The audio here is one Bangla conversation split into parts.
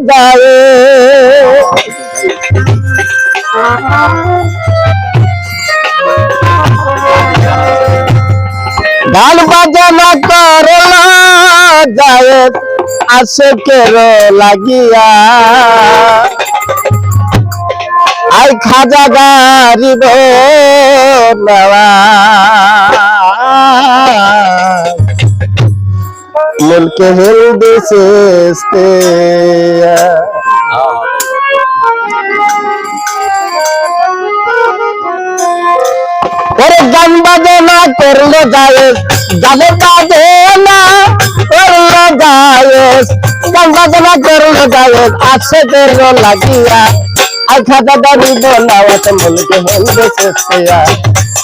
যায় গান বাজনা করলা যায় আশেকের লাগিয়া আই খাজা গারিব নেওয়া মুলকে হিন্দি সেস্তে ওরে গান বাজনা করলে যায় গানে বাজনা করলে যায় গান বাজনা করলে যায় আশেকের লাগিয়া আই খাজা গারিব নেওয়া মুলকে হিন্দি সেস্তে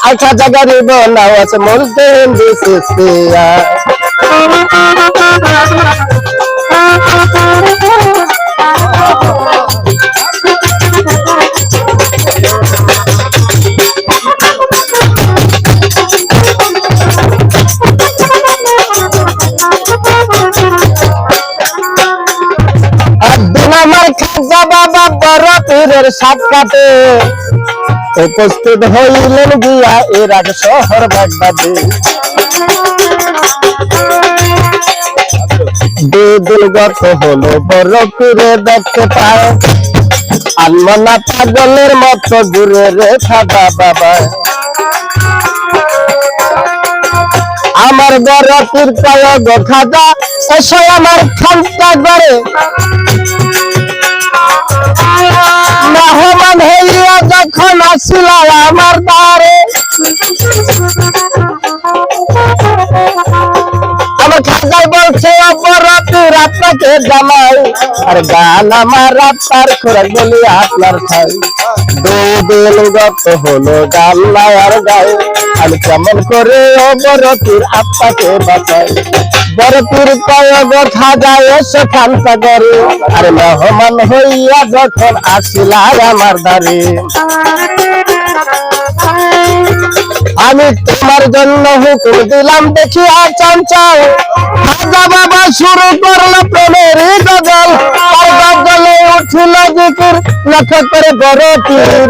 আই খাজা গারিব নেওয়া মুলকে হিন্দি সেস্তে খাজা বাবা বড় পীরের সাক্ষাতে উপস্থিত হইলেন গিয়া ইরাক শহর বাগদাদে দুদিন গত হলো বড় পীরে দেখতে পায় আনমনা পাগলের মতো ঘুরে রে খাজা বাবা আমার বড় পীর কয় গো খাজা এসো আমার খানকা ঘরে মেহমান হইয়া যখন আসিল আমার দ্বারে আমার খাজাই বলছে বড় পীর আপনাকে জানাই আর গান আমার আপনার খোরাক বলি আপনার খাই দুদিন গত হলো গান নাই আর গায়ে আমি কেমন করে ও বড় পীর আপনাকে বাঁচাই বড় পীর কয় গো খাজা এসে খানকা ঘরে আর মেহমান হইয়া যখন আসিল আমার দ্বারে আমি তোমার জন্য হুকুম দিলাম দেখিয়া চঞ্চল খাজা বাবা শুরু করলো প্রেমের গজল আর গজলে উঠিল জিকির লক্ষ্য করে বড় পীর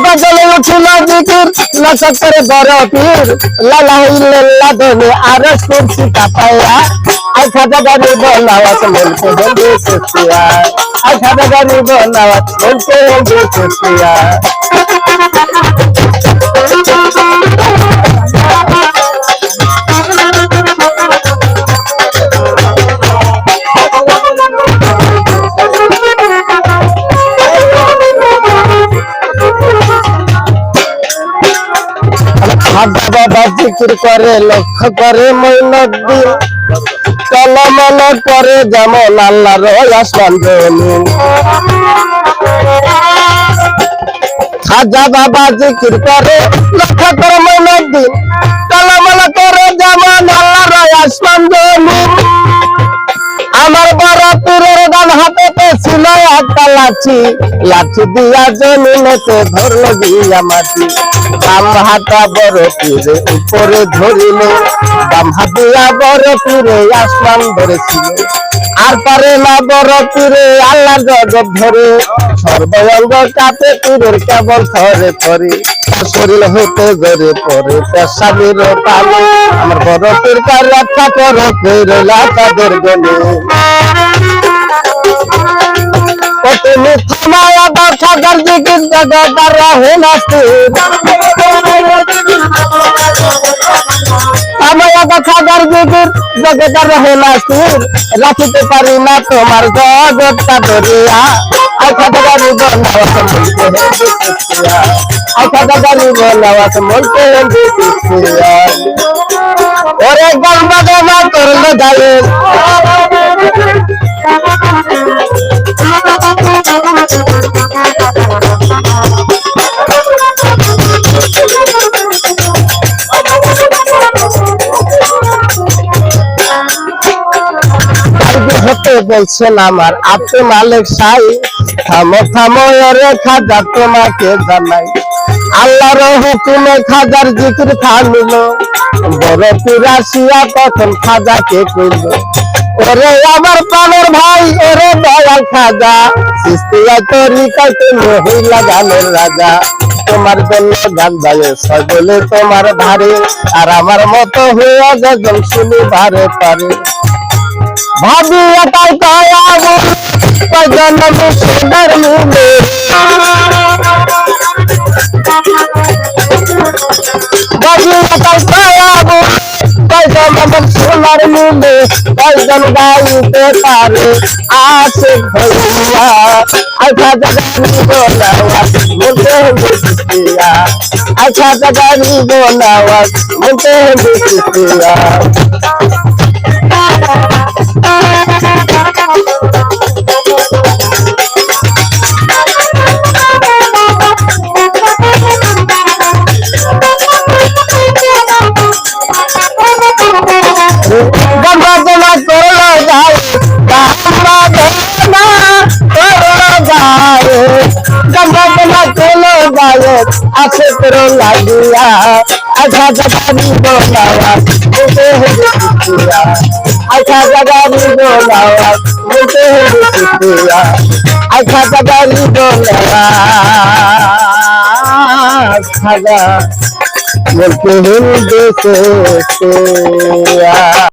গজলে উঠিল জিকির লক্ষ্য করে বড় পীর লালা ইল্লাল্লাহ ধনে আরশ কুরসি কাপায়া আই খাজা গারিব নেওয়াজ মুলকে হিন্দি সেস্তে আই খাজা গারিব নেওয়াজ মুলকে হিন্দি সেস্তে খাজা বাবা জিকির করে লক্ষ্য করে মঈনুদ্দিন টলমল করে যেমন আল্লাহর আসমান জমিন খাজা বাবা জিকির করে লক্ষ্য করে মঈনুদ্দিন টলমল করে যেমন আল্লাহর আসমান জমিন আমার বড় পীরের ডান হাতে ছিল একটা লাঠি লাঠি দিয়া জমিনেতে ধরলো গিয়া মাটি বাম হাতা বড় পীরে উপরে ধরিল বাম হাতিয়া বড় পীরে আসমান ধরেছিল আর পারে না বড় পীরে আল্লাহর জগৎ ধরে সর্বঙ্গ কাঁপে পীরের কেবল থরে থরে শরীর হইতে জোরে পড়ে পেশাবের পানি আমার বড় পীর কার রক্ষা করো কইরলা তাদের গলে তুমি থামায়া দাও খাজার জিকির জগৎ আর রহে নাস্তির থামায়া দাও খাজার জিকির জগৎ আর রহে নাস্তির রাখিতে পারি না তোমার জগৎটা ধরিয়া আই খাজা গারিব নেওয়াজ মুলকে হিন্দি সেস্তে আই খাজা গারিব নেওয়াজ মুলকে হিন্দি সেস্তে ওরে গান বাজনা করলে যায় হতে বলছেন আমার আপনি মালিক সাই থামো থামো রে খাজা তোমাকে জানাই আল্লাহর হুকুমে খাজার জিকির থামিল বড় পীর আসিয়া তখন খাজাকে কইল ওরে আমার প্রাণের ভাই ওরে দয়াল খাজা সৃষ্টিয়া তরিকাতে মহিলা গানের রাজা তোমার জন্য গান গায়ে সকলে তোমার ধারে আর আমার মতো হইয়া যখন শুনি বারে পারে ভাবি এটাই কয়াবো কয়জন সুন্দর মিলে ভাবি এটাই কয়াবো কয়জন সোনার মিলে কয়জন গাইতে পারে আছে ভইয়া আচ্ছা জাগানি বোনাওয়া বলতে বুঝিয়া আচ্ছা জাগানি বোনাওয়া বলতে বুঝিয়া গঙ্গা করলো যায় গঙ্গা করলো যায় গঙ্গা করলো যায় আছে তোর লাগিয়া আচ্ছা জাগানি বোনাওয়া বলতে বুঝিয়া আচ্ছা জাগানি বোনাওয়া বলতে বুঝিয়া আচ্ছা জাগানি বোনাওয়া খাজা বলতে হিন্দু